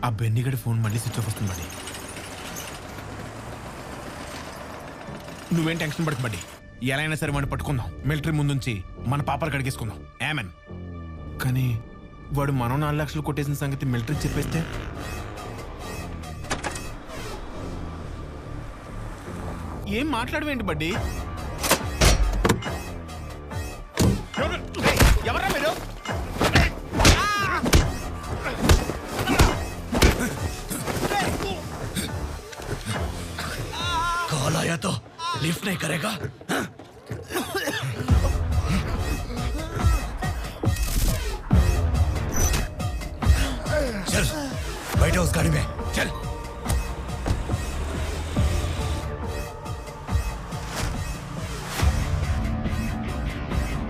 ఆ బెన్నిగడి ఫోన్ మళ్ళీ switch off వస్తుంది బడ్డీ. నువ్వేం టెన్షన్ పడకు బడ్డీ, ఎలా అయినా సరే వాడిని పట్టుకుందాం. మిలిటరీ ముందుంచి మన పాపాలు కడిగేసుకుందాం. ఏమన్? కానీ వాడు మనం 4 లక్షలు కొట్టేసిన సంగతి మిలిటరీకి చెప్పేస్తే ఏం మాట్లాడవేంటి బడ్డీ? ఎవరా మీరు? कॉल आया तो लिफ्ट नहीं करेगा? चल बैठो उस गाड़ी में, चल।